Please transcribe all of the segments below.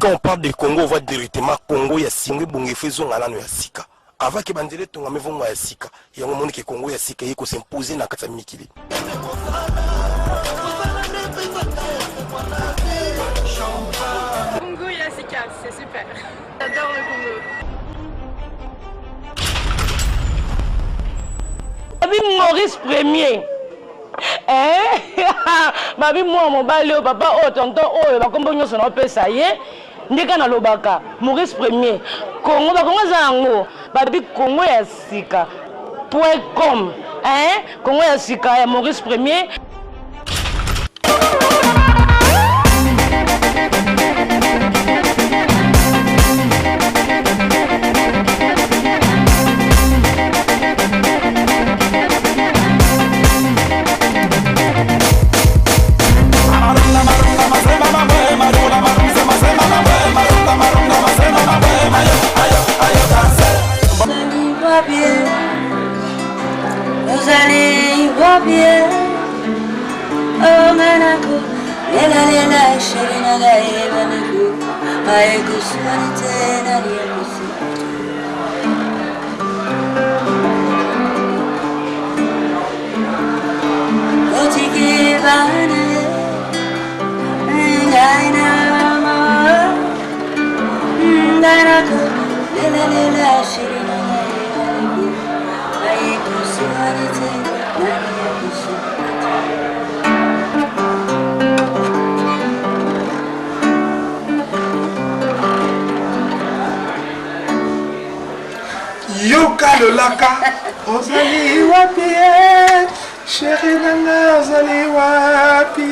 quand on parle de Congo, on voit directement Congo, il y a Singwe, Bongefezo, Ngalano, il y a Sika. Avant que Bandele Tonga, mais vont à Sika. Il y a un moment que Congo, il y a Sika, il faut s'imposer dans Katami Mikili. Congo, il y a Sika, c'est super. J'adore le Congo. Maurice Premier. Babi moi mon balé papa oh tonton oh ba kombo nyoso na pesa ye ndeka na lobaka Maurice Premier Congo ba Congo zango babi Congo ya sika.com Congo ya sika ya Maurice Premier. Vous allez voir bien. Oh manako, lela shiri naga evanako. Aiko suanite na liakusi. Otiki vane, ngaina ma, manako, lela shiri naga evanako. Aiko suanite na liakusi. Yoka le laka, ozali wapi, chéri nanga ozali wapi,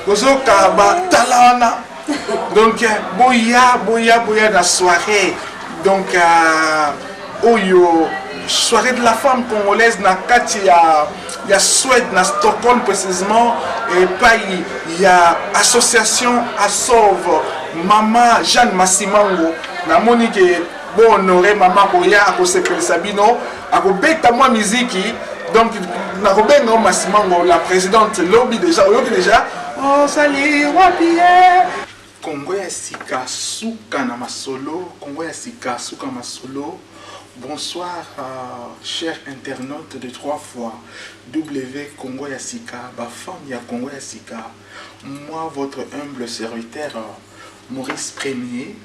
ozoka batalana. Donc boya la soirée. Donc oyo soirée de la femme congolaise na kati ya Suède na Stockholm précisément et pas il y a association à sauve Mama Jeanne Massimango na monique. Bon honoré maman koya akosepelisa bino akobeta moi musique donc nakobenga Massimango la présidente lobby déjà oh sali wapi Congo ya sika suka na masolo Congo ya sika suka masolo. Bonsoir chers internautes de 3 fois W Congo ya sika ba fan ya Congo ya sika. Moi votre humble serviteur Maurice Premier.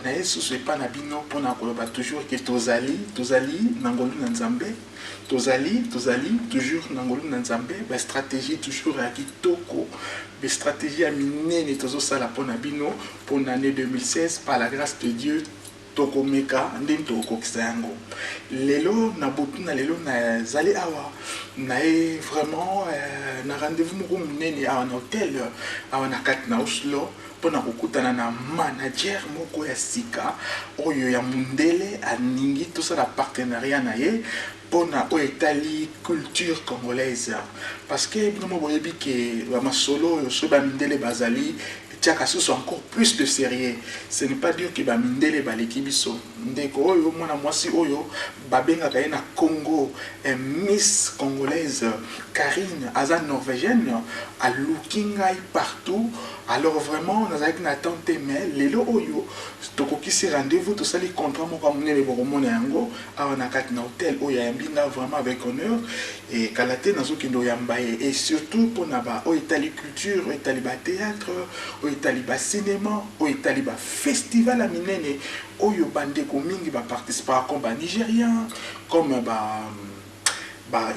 Naye sous pas nabino pour na koloba toujours que tozali nangolu na nzambe tozali toujours nangolu na nzambe ba stratégie toujours ya kitoko ba stratégie ya minene tozo sala pour nabino pour l'année 2016 par la grâce de Dieu tokomeka ndeni tokokisa yango lelo na botu na lelo na zali awa naye vraiment na rendez-vous moko munene à un hôtel awa na kati na Oslo pour nakokutana na manager moko ya sika oyo ya mundele aningi tout ça la partenariat na ye pour na etali culture congolaise parce que bino boyebi ke ba masolo so ba mindele bazali tiaka soit encore plus de sérieux. Ce n'est pas dire que ba mindele baleki biso ndeko oyo mwana mwasi oyo babenga na Congo Miss congolaise Karine aza norvégienne a looking partout. Alors vraiment on a dit n'attente mais lelo oyo tokokisi rendez-vous tout ça les contrats mo comme ne boromona yango a na kati na hôtel oyo ya mbinga vraiment avec honneur et kalate nazo kindo yambaye et surtout pour na ba o itali culture o itali ba théâtre o itali ba cinéma o itali ba festival a minene oyo bande ko mingi ba participer comme ba nigérien comme ba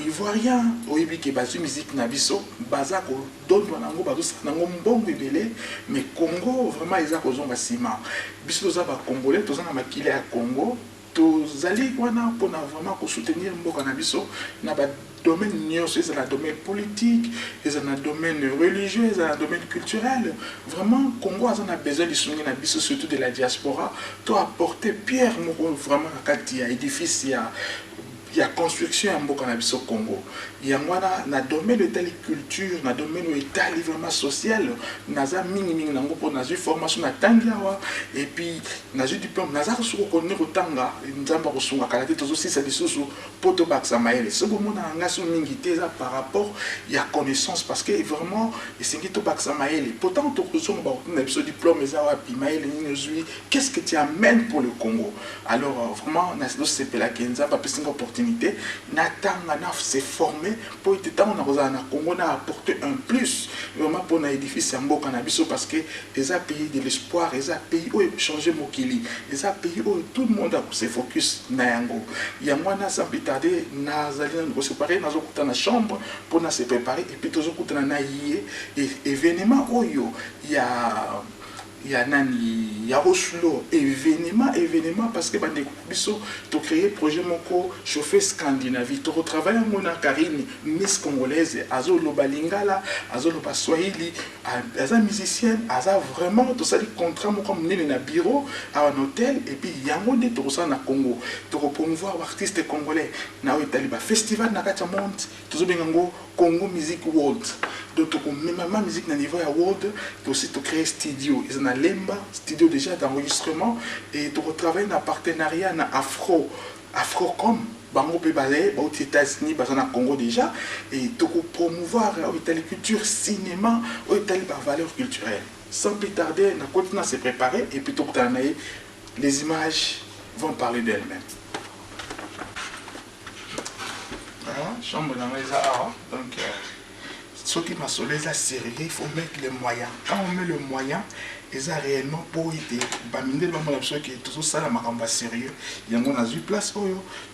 ivoirien oyebi ke bazu musique na biso baza ko donwa nango bazo nango mbongo ebele mais Congo vraiment eza ko zonga sima biso za ba congolais toza na makile ya Congo tozali wana pona vraiment ko soutenir mboka na biso na ba domaine nyonso eza na domaine politique eza na domaine religieux eza na domaine culturel vraiment Congo aza na besoin de soigner na biso surtout de la diaspora to apporter pierre moko vraiment na kati ya édifice il y a construction ya mboka na biso Congo. Yango na domaine de telle culture, na domaine de tel vraiment social, naza mingi nango po nazu formation na tangiawa et puis nazu diplôme naza ko connaître otanga nzamba ko sunga kala te tozo sisa lisusu poto baksa maele. Ce bon mona nga so mingi te za par rapport il y a connaissance parce que vraiment esengi to baksa maele. Pourtant to ko sunga ba na biso diplôme za wa pi maele ni zui. Qu'est-ce que tu amènes pour le Congo? Alors vraiment na do c'est la kenza ba pesi opportunité na tanga na se former pour être dans na Congo na apporter un plus vraiment pour na édifice mboka na biso parce que les pays de l'espoir, les pays où changer mokili, les pays où tout le monde a se focus na yango. Yango na sans plus tarder na zali na se préparer na zokuta na chambre pour na se préparer et puis toujours kuta na yé et événement oyo il y a nani ya Oslo événement parce que bande biso to créer projet moko chauffer Scandinavie to retravailler mona Karine Miss congolaise azo loba lingala azo loba swahili aza musicienne aza vraiment to sali contrat moko menene na bureau à un hôtel et puis yango de to ça na Congo to promouvoir artistes congolais na Italie ba festival na kati monde to bengango Congo Music World. Donc, ma musique na niveau ya world, aussi to créer studio. Ils ont un lemba studio déjà d'enregistrement et to retravailler un partenariat na Afrocom. Bango pe basé aux États-Unis, basé na Congo déjà et to promouvoir la culture cinéma, par valeur culturelle. Sans plus tarder, na continue à se préparer et puis to les images vont parler d'elles-mêmes. Chambre dans les arts, donc ce qui m'a sauvé ça sérieux, il faut mettre les moyens. Quand on met le moyen, ils ont réellement pour aider. Baminde le moment que tout ça la maramba sérieux, il y a mon azul place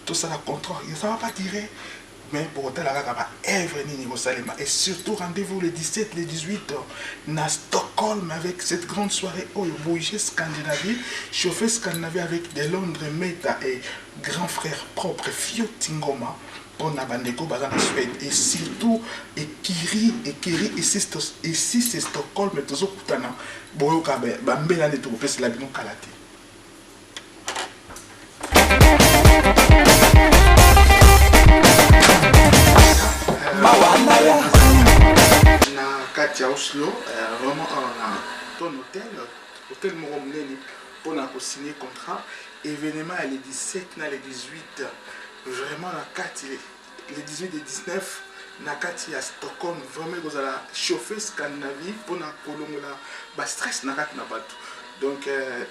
tout ça la contrôle, ça va pas tirer. Mais pour autant la gaba et surtout rendez-vous le 17 le 18 na Stockholm avec cette grande soirée bouger Scandinavie, chauffer Scandinavie avec des Londres Meta et grand frère propre Fio Tingoma. On a bandeko bazana Suède et surtout Ekiri et si c'est Stockholm mais toujours kutana boyoka bambela ne to pesa la bino kalate. Na Katia Oslo vraiment ton hôtel Moromneni pour na signer contrat événement le 17 na le 18 vraiment la 4 les 18 et 19 na kati à Stockholm vraiment vous allez chauffer Scandinavie pour na kolongola ba stress na kati na bato donc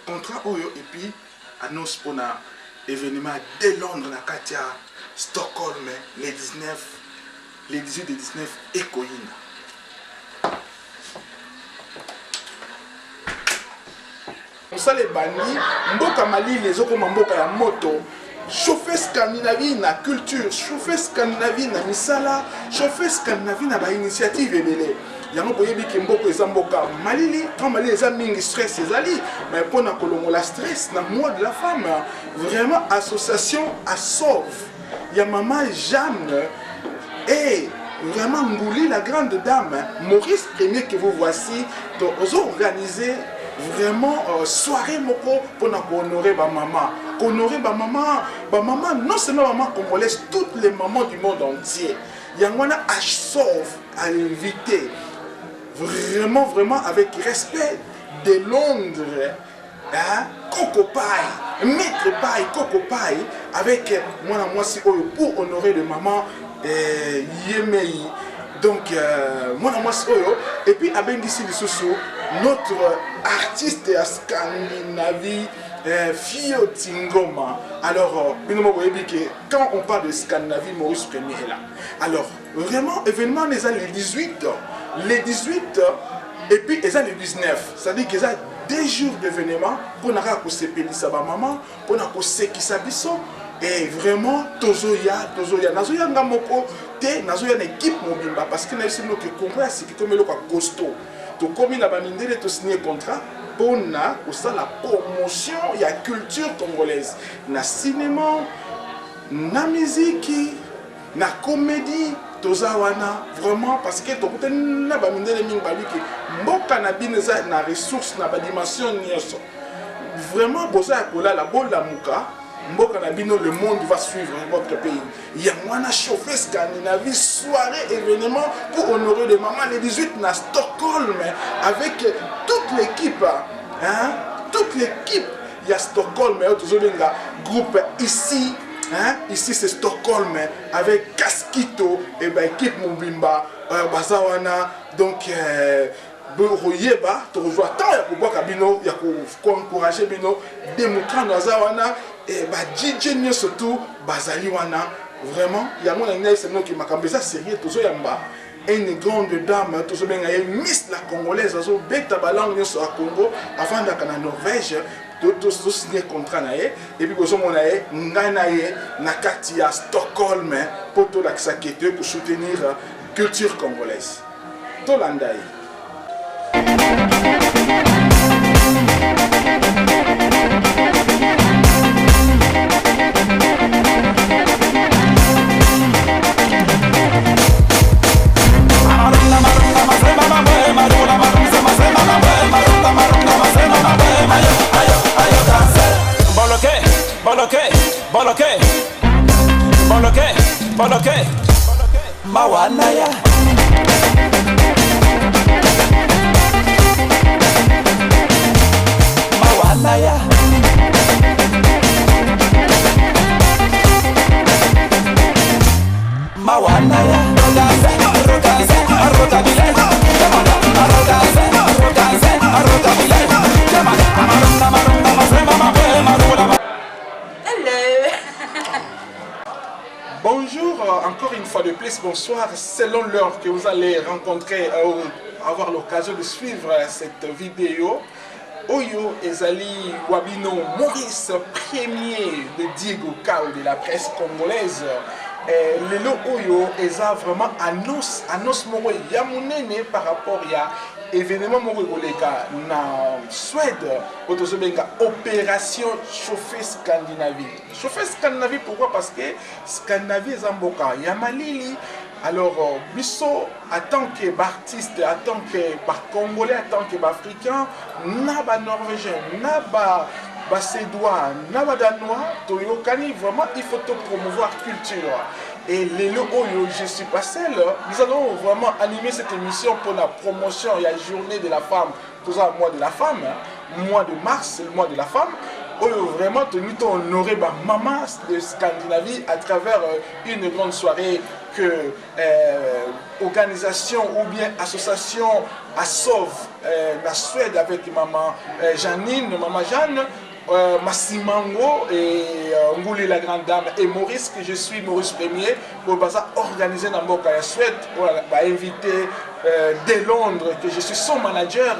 contrat oyo et puis annonce pour na événement de Londres na kati à Stockholm les 19 les 18 et 19 et Koyina. Ça les bannis mboka mali les autres mboka ya moto. Chauffer Scandinavie na culture, chauffer Scandinavie na misala, chauffer Scandinavie na ba initiative ebele. Yango boyebi ke mboko eza mboka malili, quand mali eza mingi stress ezali, mais pour na kolongola stress na mois de la femme, vraiment association à sauve. Ya maman Jeanne et vraiment Ngouli la grande dame, Maurice Premier que vous voici, donc ils ont organisé vraiment soirée moko pour honorer ma maman. Honorer ma maman, non seulement maman congolaise, toutes les mamans du monde entier. Yangwana H-Sauve à inviter vraiment avec respect de Londres, hein, Coco Pie, Maître Pie, Coco Pie, avec moi si pour honorer de maman Yemei. Donc, moi et puis Abengisi Lissoso, notre artiste à Scandinavie, Fio Tingoma. Alors, quand on parle de Scandinavie, Maurice Premier est là. Alors, vraiment, événement, les années 18, et puis les années 19. C'est-à-dire qu'ils ont 2 jours d'événement pour nous se payer sa maman, pour nous se payer. Et vraiment, Tozoya, Nazoya Ngamoko, Nazoya une équipe mobimba parce que nous avons que Congo c'est comme le costaud. Donc comme il a bandé de signer contrat pour la promotion et la culture congolaise, na cinéma, na musique, na comédie, Tozawana vraiment parce que tout na bandé de mingbalu que mboka na bineza na ressources na dimension nyoso. Vraiment boza kola la bola muka Mboka na bino, le monde va suivre votre pays. Il y a un chauffeur Scandinavie, soirée, événement pour honorer les mamans. Les 18 à Stockholm, avec toute l'équipe. Hein? Toute l'équipe. Il y a Stockholm, groupe ici. Hein? Ici c'est Stockholm, avec Casquito, et ben équipe Mubimba, Bazawana. Donc, Royeba, tu rejoins tant ya kuboka kabino, ya encourager bino, démocrate nazawana et ba DJ surtout bazali wana. Vraiment, il y a mon ami c'est nous qui m'a cambié ça sérieux toujours yamba. Une grande dame, toujours bien Miss la congolaise, azo beta balang sur Congo avant d'aller en Norvège. Tout signé contrat naé et puis bozo mon naé nganaé na kati à Stockholm pour tout l'accès pour soutenir culture congolaise. Tolandaï. Boloke Mawanaya Mawanaya Mawanaya Bonjour, encore une fois de plus, bonsoir. Selon l'heure que vous allez rencontrer, avoir l'occasion de suivre cette vidéo, Oyo Ezali Wabino Maurice Premier de Diego Kao de la presse congolaise. Lelo Oyo Eza vraiment annonce moro yamunene par rapport à événement moro goleka na Suède autosobenga opération chauffer Scandinavie. Chauffer Scandinavie pourquoi? Parce que Scandinavie est mboka yamalili. Alors biso en tant que artiste, en tant que congolais, en tant que africain, na ba norvégien, na ba Suédois, na ba danois, toyokani vraiment il faut te promouvoir culture. Et les Oyo, je suis pas seul. Nous allons vraiment animer cette émission pour la promotion et la journée de la femme. Tout ça, mois de la femme, mois de mars, c'est le mois de la femme. Oyo, vraiment, nous avons honoré ma maman de Scandinavie à travers une grande soirée que organisation ou bien association à Sauve, la Suède avec maman Janine, maman Jeanne. Massimango et Ngouli la grande dame et Maurice, que je suis Maurice Premier, pour organiser dans Mboka la Suède, inviter de Londres, que je suis son manager,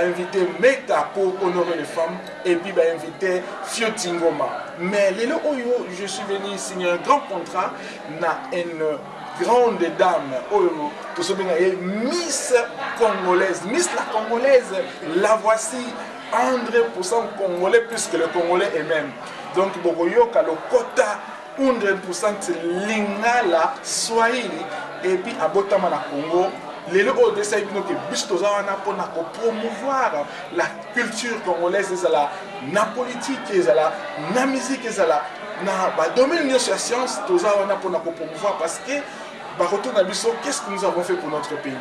inviter Meta pour honorer les femmes et puis inviter Fiotingoma. Mais les Oyo, je suis venu signer un grand contrat na une grande dame, Miss Congolaise, Miss la Congolaise, la voici. 100% congolais plus que le congolais est même. Donc, Bogoyoka, le quota 100% lingala, swahili, et puis à Botamana Congo, les locaux de Saïbino qui bistozawana pour promouvoir la culture congolaise, la politique, la musique, la domaine de la science, pour promouvoir parce que, qu'est-ce que nous avons fait pour notre pays?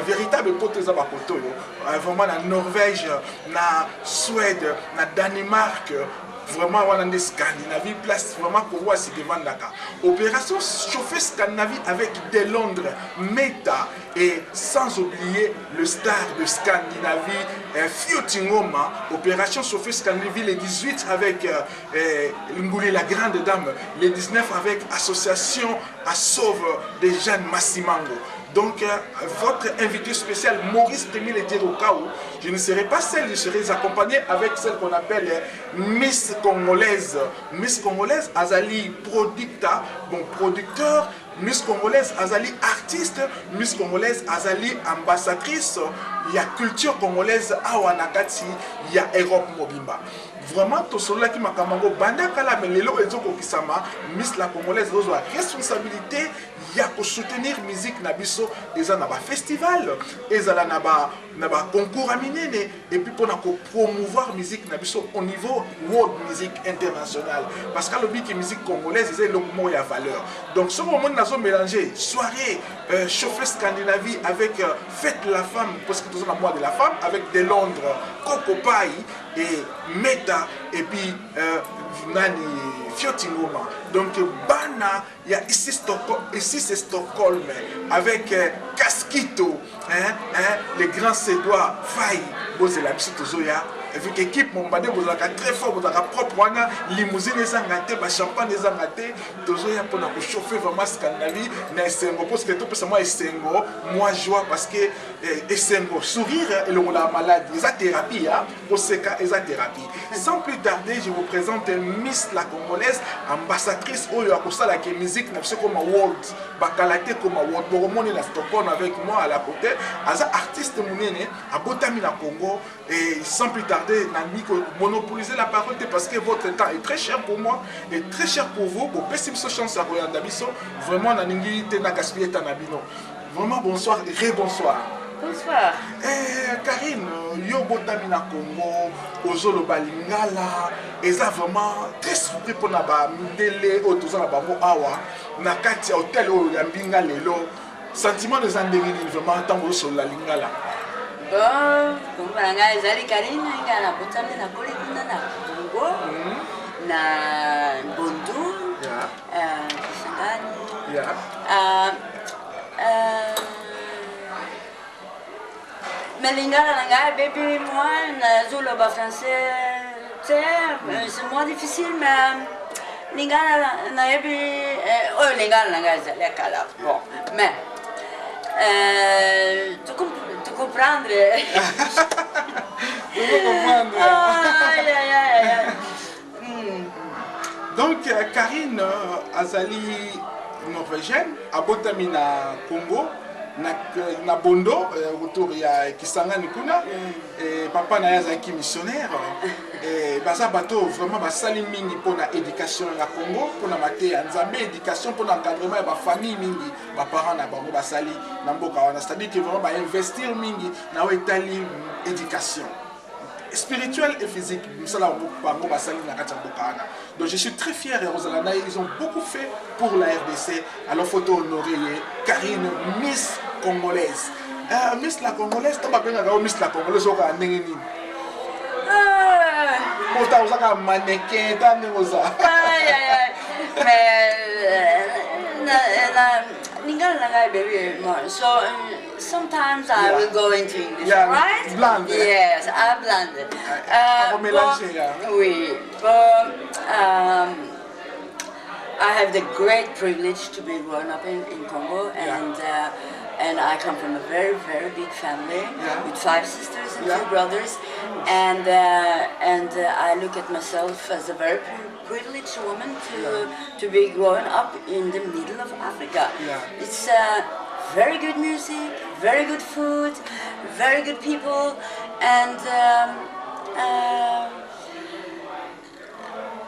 Véritable pote za bakoto vraiment la Norvège, la Suède, la Danemark, vraiment on a des Scandinavie place vraiment pour voir si devant Dakar. Opération chauffer Scandinavie avec des Londres, Meta et sans oublier le star de Scandinavie, Fiotingoma. Opération chauffer Scandinavie les 18 avec Ngouli la grande dame, les 19 avec association à Sauve des jeunes Massimango. Donc, votre invité spécial, Maurice Premier de Diego Kao, je ne serai pas seul, je serai accompagné avec celle qu'on appelle Miss Congolaise. Miss Congolaise, Azali producteur, producteur, Miss Congolaise, Azali artiste, Miss Congolaise, Azali ambassadrice. il y a culture congolaise awa nakati ya Europe mobimba. Vraiment to solo ki makamango banda kala melelo ezoko kisama Miss la congolaise ozo a responsabilité ya ko soutenir musique na biso eza na ba festival ezala na ba concours aminene et puis pour promouvoir musique na biso au niveau world music international parce que le but musique congolaise c'est le mot ya valeur. Donc ce moment nous avons mélangé soirée chauffée Scandinavie avec fête de la femme parce que nous sommes à mois de la femme avec de Londres Coco Pai et Meta et puis Nani Fiotingoma. Donc Bana il y a ici c'est Stockholm avec Casquito les grands Sédois Faye Bose la bisite Zoya avec équipe mon badé vous avez très fort vous avez propre wana limousine les engagés ba champagne les engagés Zoya pour nous chauffer vraiment Scandinavie na Esengo parce que tout pour moi Esengo moi joie parce que Esengo sourire et le la maladie les thérapie hein pour ce cas les thérapie sans plus tarder je vous présente Miss la congolaise ambassadrice oyo akosala la musique na comme world bakalate comme world boromoni na Stockholm avec moi à la côté as artiste munene abotami na Congo et sans plus tarder nani monopoliser la parole parce que votre temps est très cher pour moi et très cher pour vous pour pessim so chance à Royanda biso vraiment na ningi te na gaspiller ta nabino vraiment bonsoir et rebonsoir. Bonsoir. Karine, yo botami na Congo, ozolo balingala, eza vraiment très surpris pour na ba mindele otoza na bango awa na kati hôtel o ya mbinga lelo. Sentiment de zandengini vraiment tango sur la lingala. Bon, comme balanga ezali Karine ngana botami na kolekuna na Congo. Na Bondu. Kisangani. Mais lingala nanga baby moi na zolo ba français c'est moins difficile mais lingala na yebi lingala nanga ezali kala bon mais tu comprendre donc Karine Azali norvégienne abotami na Congo na Bondo autour ya Kisangani kuna et papa na yazaki missionnaire et baza bato vraiment basali mingi pona éducation na Congo pona mate ya nzambe éducation pona encadrement ya ba famille mingi ba parents na bango basali na mboka wana c'est-à-dire que vraiment ba investir mingi na etali éducation spirituelle et physique. Donc je suis très fier et Rosalana, ils ont beaucoup fait pour la RDC. Alors photo honorée, Karine, Miss Congolaise. Miss la Congolaise, tu vas bien Miss la Congolaise au Canada. Vous mannequin, so sometimes I will go into English, right? Blend. Yes, I blend. I have the great privilege to be grown up in Congo, and I come from a very, very big family with 5 sisters and 2 brothers, and I look at myself as a very privileged woman to be growing up in the middle of Africa. It's very good music, very good food, very good people, and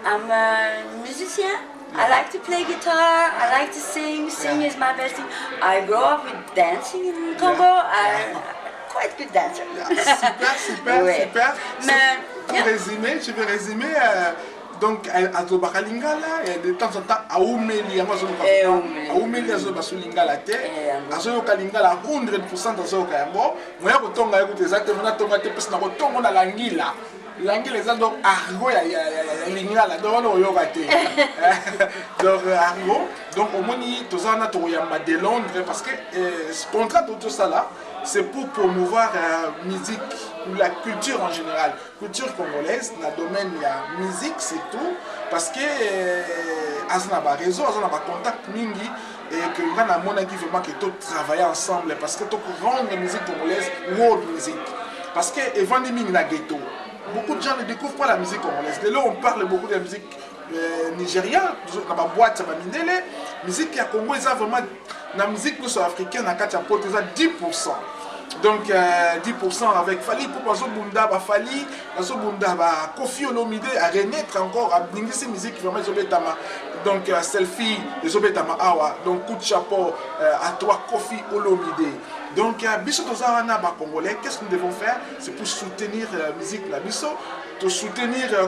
I'm a musician. I like to play guitar, I like to sing. Sing is my best thing. I grew up with dancing in Congo. I'm quite good dancer. Super. Mais je vais résumer. Donc, à Zobaka Lingala, de temps en temps, à Oumeli, à Oumeli, à Zobasu Lingala, à Zoyoka Lingala, 100% à Zoyoka Yambo. Moi, je tonga écoute exactement, je tonga parce que je tonga la Langila. L'anglais les donc argot ya lingala donc on yoga te donc argot donc au moni tozana to yamba de Londres parce que ce contrat de tout ça là c'est pour promouvoir musique ou la culture en général culture congolaise dans le domaine de la musique c'est tout parce que azana ba réseau azana ba contact mingi et que on a mon qui vraiment que tout travailler ensemble parce que tout rendre la musique congolaise world music parce que evandi na ghetto. Beaucoup de gens ne découvrent pas la musique congolaise. Dès là, on parle beaucoup de la musique nigériane, dans ma boîte, ça va m'aider. La musique à Congo, c'est vraiment la musique africaine, à 10%. Donc 10% avec Fali pour Bunda, Fali, Bunda, Kofi Olomide à renaître encore à Bingisi musique vraiment Zobetama. Donc selfie de Zobetama Awa. Donc coup de chapeau à toi Kofi Olomide. Donc Bisso Tozarana Congolais, qu'est-ce que nous devons faire? C'est pour soutenir la musique la Bisso, pour soutenir la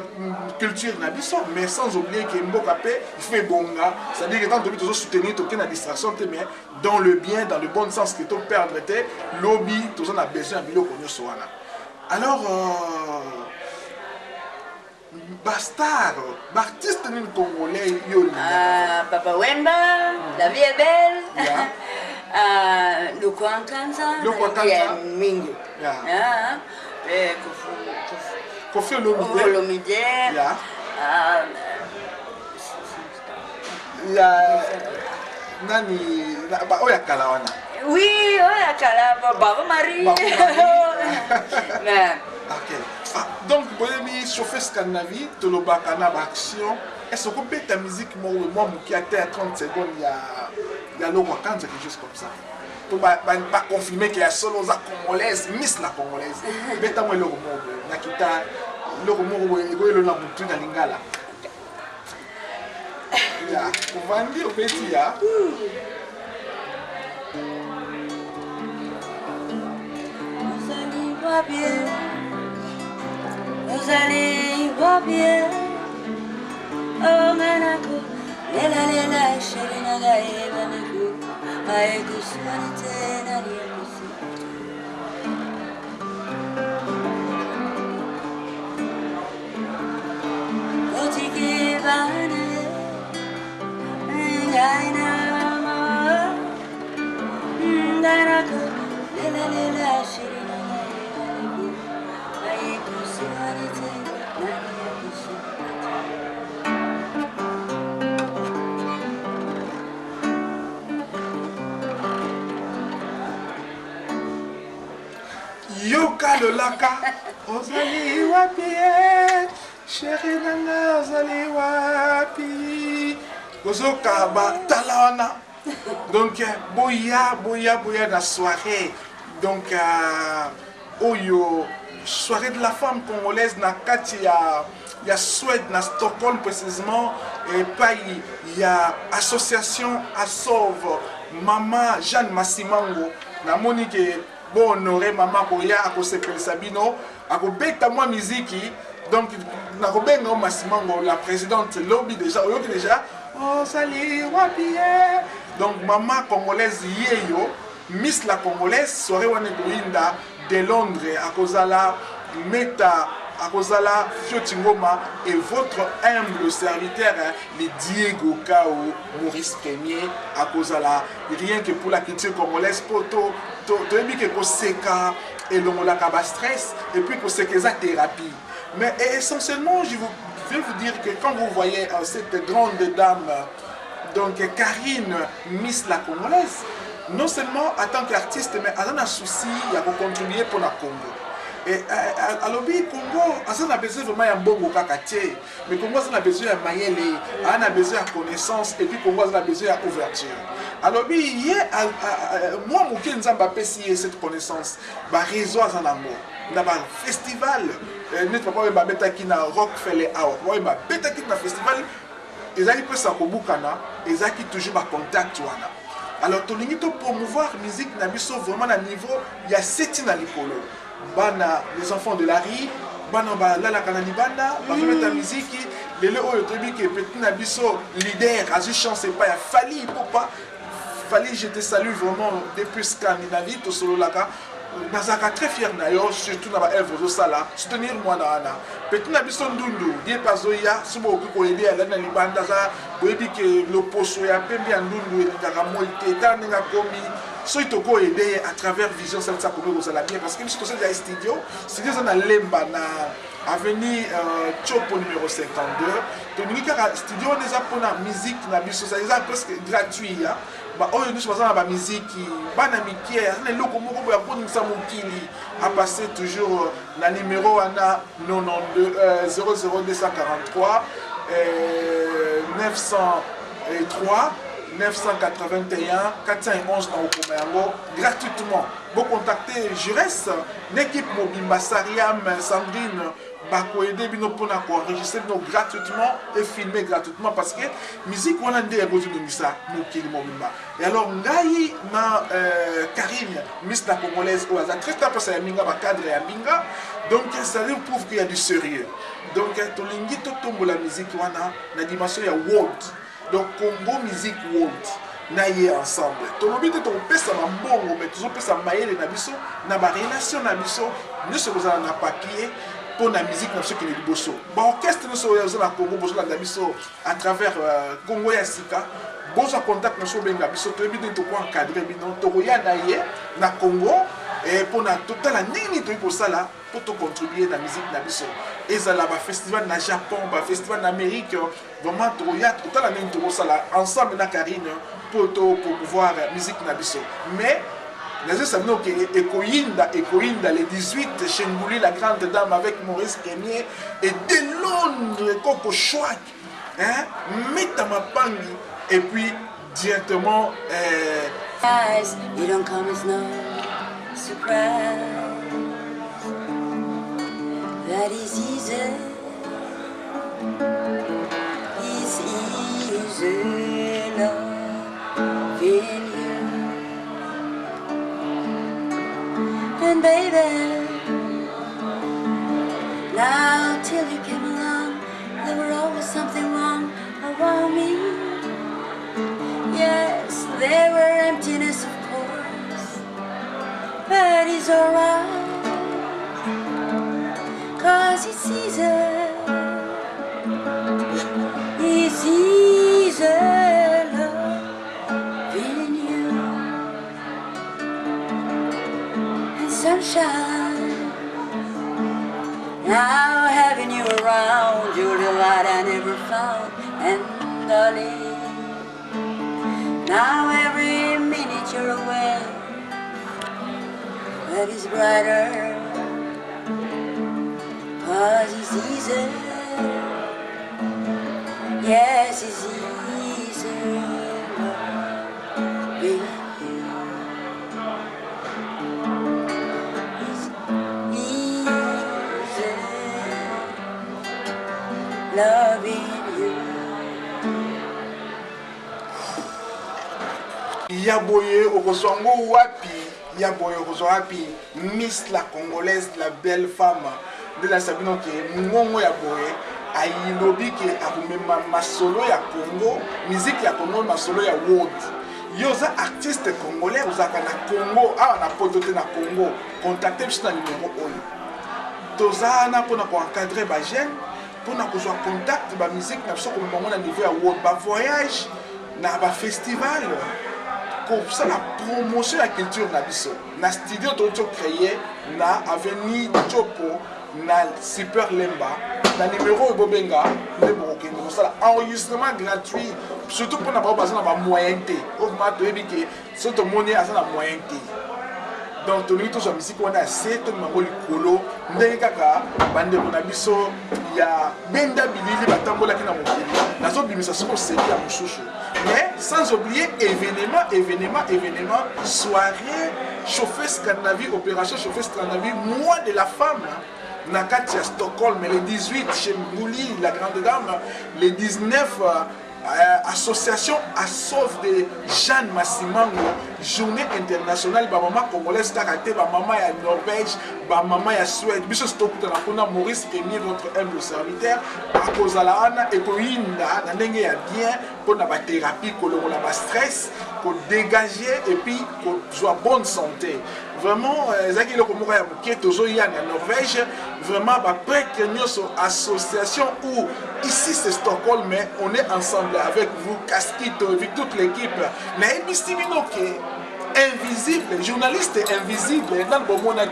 culture la Bisso, mais sans oublier que Mbokapé fait bonga, c'est-à-dire que tant que tu soutenir tu la distraction mais dans le bien, dans le bon sens que tu perds lobby, tu as besoin de bilo konyo soana. Alors Bastar, artiste congolais yo Papa Wemba, la vie est belle. Yeah. Le Kwankanza, Mingo. Kofi Olomide. Yeah. Nani oya kalawana. Oui, oya kala Baba Marie. OK. Donc boyebi chauffer Scandinavie, tolobaka na action. Est-ce qu'on peut ta musique moi qui a 30 secondes il y a le Wakanza quelque chose comme ça. Pour pas confirmer qu'il y a solo za congolaise, miss la congolaise. Beta moi le romo nakita le romo ego na mutu na lingala. Ya, kovandi obeti ya. Vous allez voir bien. Oh manako, lela chérie naga ebanako, aeko suanite na liamusi. Otike bana, ngaina ma, manako, lela chérie naga ebanako, aeko suanite na liamusi. Yoka le laka, ozali wapi, chérie nanga ozali wapi, ozoka ba talawana. Donc boya na soirée. Donc oyo soirée de la femme congolaise na kati ya Suède na Stockholm précisément et pas il y a association à sauve Mama Jeanne Massimango na monique bon honoré maman koya akosepelisa bino akobeta mwa miziki donc nakobenga Massimango la présidente lobby déjà oyoki déjà ozali wapi donc maman congolaise yeyo Miss la congolaise soirée wana koinda de Londres akozala meta akozala Fiotingoma et votre humble serviteur le Diego Kao Maurice Premier akozala rien que pour la culture congolaise poto to ebi ke koseka et longola kaba stress et puis kosekeza thérapie mais essentiellement je vais vous dire que quand vous voyez cette grande dame donc Karine Miss la congolaise non seulement en tant qu'artiste mais elle a un souci il y a contribuer pour la Congo. Et à l'objet Congo, on a besoin vraiment d'un bon kakatier. Mais Congo, on a besoin d'un mayele, on a besoin de connaissance et puis Congo, on a besoin d'ouverture. Alors, moi, je suis en cette connaissance. Je réseau en amour. Dans un festival, notre papa est qui na Rockefeller Hour. Moi, je suis qui na festival. Ils ont pris ça pour Bukana. Ils ont toujours en contact. Alors, tu as promouvoir la musique vraiment à niveau, il y a 7 ans bana les enfants de la rue bana la kanani bana ba mettre la musique les oyo tobi que petit na biso leader azu chance pas ya Fali popa Fali je te salue vraiment depuis Scandinavie to solo laka nazaka très fier na yo surtout na ba œuvre zo sala soutenir moi na ana petit na biso ndundu die pazoya subo ko aider ala na libanda za boyebi que le poso ya pembe ya ndundu elingaka moite taninga komi so il toko aider à travers Vision Salsa comme vous allez bien parce que c'est déjà studio on a lemba na avenue Chopo numéro 52 donc ni kaka studio on déjà pour la musique na biso ça est presque gratuit ya ba oyo nous passons na ba musique bana mikia na loko moko ya ko nimisa mokili à passer toujours la numéro ana 92 00243 903 981 411 na Okomayango gratuitement. Vous contactez Jures, l'équipe Mobimba Sariam, Sandrine, Bako aider bino pour enregistrer gratuitement et filmer gratuitement parce que musique on a des ça nous qui Mobimba. Et alors ngai na Karine, Miss la congolaise au hasard très tard ça minga ba cadre ya minga. Donc ça nous prouve qu'il y a du sérieux. Donc to lingi to tombo la musique wana na dimension ya world. Donc Congo musique world. Naïe ensemble. Tout le monde est au pesa mbongo mais toujours pesa maïle na biso na ba relation na biso nous sommes na papier pour la musique na biso qui est liboso. Ba orchestre nous sommes na Congo bozo na biso à travers Congo ya Sika. Bozo contact na so benga biso to ebi to ko encadrer bino to ya naïe na Congo et pour na total nini to pour ça là pour te contribuer à la musique na biso. Et ça là ba festival na Japon, ba festival en Amérique, vraiment to ya total nini to ça là ensemble na Karine pour pouvoir la musique na biso. Mais les savons que Ekoinda les 18 Chengouli la grande dame avec Maurice Premier et de Londres Coco Chouak hein Metama Pangi et puis directement Guys, you don't come as no surprise. That is easy. It's easy loving you. And baby, now till you came along, there was always something wrong around me. Yes, there were emptiness, of course, but it's alright, 'cause it's easy. It's easy loving you. And sunshine, now having you around, you're the light I never found. And darling, now every minute you're away, that is brighter, 'cause it's easy. Yes, it's easy loving you. It's easy loving you. Yaboye Okosongo Wapi, Yaboye Okoswapi, Miss la Congolaise, la belle femme de la Sabino qui est Mongo Yaboye, Aïlobi qui est Arumema Masolo ya Congo, musique ya Congo, Masolo ya World. Yoza artiste congolais, Ozaka na Congo, na potote na Congo, contactez juste le numéro 1. Toza na pour encadrer ba jeune, pour na kozwa contact ba musique na biso ko mongo na niveau ya World, ba voyage na ba festival. Pour ça la promotion de la culture na biso na studio to créé na avenue Chopo na Super Lemba na numéro Bobenga de Borokende pour ça enregistrement gratuit surtout pour na pas besoin na moyen té au mato ebiki surtout monnaie à ça na moyen té donc to lito so musique on a c'est to mangoli kolo ndenge kaka bande na biso ya benda bilili batambola kina mokili na zo bimisa soko c'est ya mushushu. Mais sans oublier événement, soirée, chauffeur Scandinavie, opération chauffeur Scandinavie, mois de la femme, Nakati à Stockholm, les 18 chez Mouli, la grande dame, les 19 association à sauve de Jeanne Massimango, journée internationale, ba maman congolaise karaté, ba maman ya Norvège, ba maman ya Suède, biso stop de la pona Maurice Premier, votre humble serviteur, à cause de la ana et ko inda na ndenge ya bien pour na ba thérapie ko la ba stress, ko dégager et puis ko soit bonne santé. Vraiment zaki le komoko ya mukie tozo ya na Norvège, vraiment ba prêtre nyoso association où ici c'est Stockholm mais on est ensemble avec vous, Casquito, avec toute l'équipe. Mais invisible, journaliste invisible dans le monde.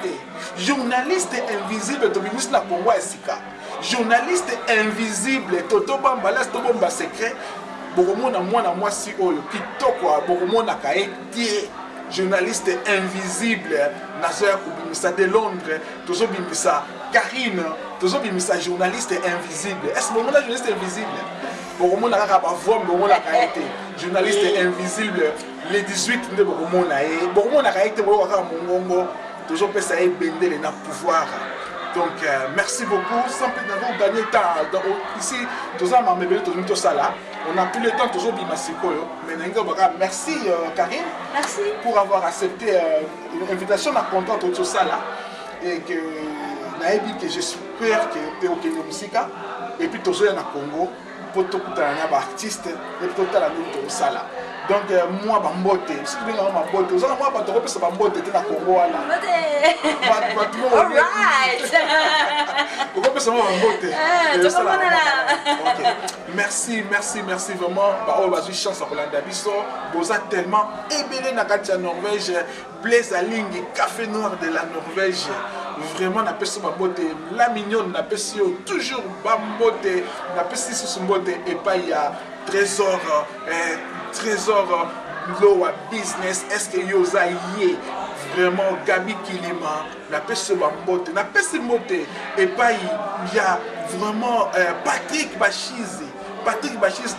Journaliste invisible, Tobimis na Congo Sika. Journaliste invisible, Toto Bambala, Toto Bamba secret. Bokomona mwana mwasi oyo kitoko bokomona kaetie. Journaliste invisible, Nazoya Koubimisa de Londres, Tozo Bimisa, Karine, Tozo Bimisa, journaliste invisible. Est-ce que le journaliste invisible? bokomona kaka bavoix bokomonaka ye te journaliste invisible les 18 nde bokomona ye bokomonaka ye te boyoka kaka mongongo tozopesa ye bendele na pouvoir. Donc merci beaucoup sans plus d'avoir gagné temps ici tous en mabele tous tout ça là on a plus le temps toujours bima sikoyo mais merci Karine Merci pour avoir accepté l'invitation à content tout ça là et que naebi que j'espère que tu es au Kenya Musika et puis toujours en Congo pour tout un artiste et tout à la tout ça là. Donc moi bambote si tu viens ma bote aux moi pas trop parce que bambote était na Congo là. All right. Pourquoi parce que moi bambote? OK. Merci vraiment. Bah oh vas-y chance pour l'andabiso. Boza tellement ébélé na katia Norvège, Blaise Alingi, café noir de la Norvège. Vraiment na peso bambote la mignonne na peso toujours bambote na peso sous mbote et pas il y a trésor Loa business est-ce que yoza yé vraiment Gabi Kilima na pese bambote na pese mote et pas il y a vraiment Patrick Bachizi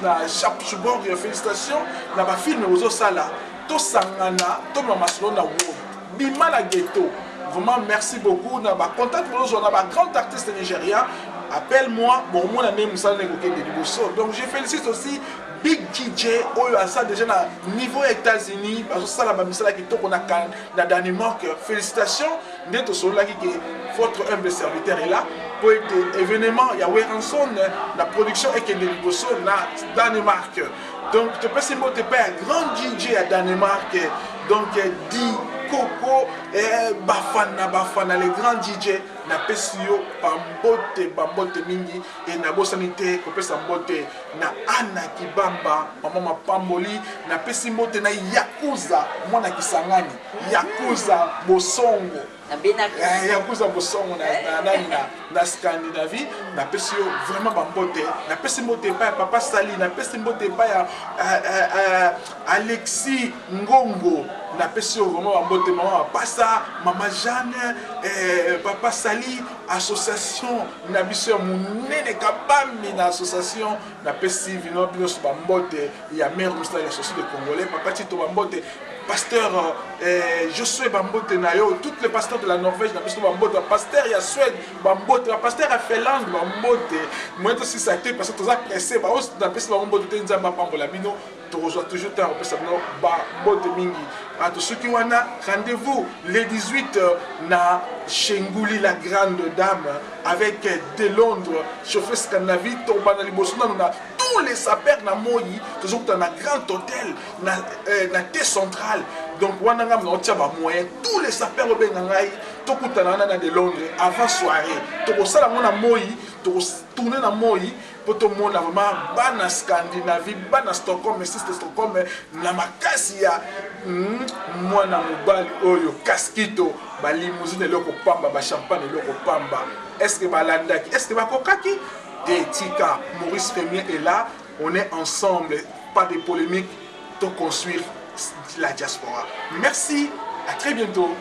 na Chapchubor félicitations na ba film ozo sala to sangana to mama na wo bima na ghetto vraiment merci beaucoup na ba contact pour nous on a ba grand artiste nigérien appelle-moi bon moi na même ça n'écoute de Liboso donc je félicite aussi Big DJ oyo asa déjà na niveau États-Unis parce que ça la bamisala qui toko na Danemark félicitations neto solo qui votre humble serviteur est là pour être événement il y a Weranson la production et que Liboso na Danemark donc tu peux se montrer pas un grand DJ à Danemark donc dit Coco et Bafana les grands DJ na pesio bambote mingi et na bosanité ko pesa mbote na Anna Kibamba mama Pamboli na pesi mbote na Yakuza mwana Kisangani Yakuza Bosongo Yakuza Bosongo na Scandinavie na pesio vraiment bambote na pesi mbote pa papa Sali na pesi mbote pa ya Alexis Ngongo na pesio vraiment bambote mama Passa mama Jeanne papa Sali association na biso munene kabambi na association na pesi vino biso bambote ya mère Moussa association de Congolais papa Tito bambote pasteur Josué bambote na yo tous les pasteurs de la Norvège na biso bambote pasteur ya Suède bambote pasteur ya Finlande bambote moi aussi ça été parce que tous pressé ba os na pesi bambote te nzamba pambola bino tu reçois toujours ta pesa bino bambote mingi à tous ceux qui wana rendez-vous les 18 na Chengouli la grande dame avec de Londres chauffeur Scandinavie tombana liboso na tous les sapeurs na moyi toujours dans un grand hôtel na thé central donc wana ngam na tia ba moyen tous les sapeurs au bengangai to kutana na de Londres avant soirée to ko sala mona moyi to tourner na moyi pour tout le monde vraiment bana Scandinavie bana Stockholm mais c'est Stockholm na makasi ya mwana mobali oyo kaskito ba limousine loko pamba ba champagne loko pamba est-ce que balandaki est-ce que bakokaki de tika Maurice Premier est là on est ensemble pas de polémique pour construire la diaspora merci à très bientôt.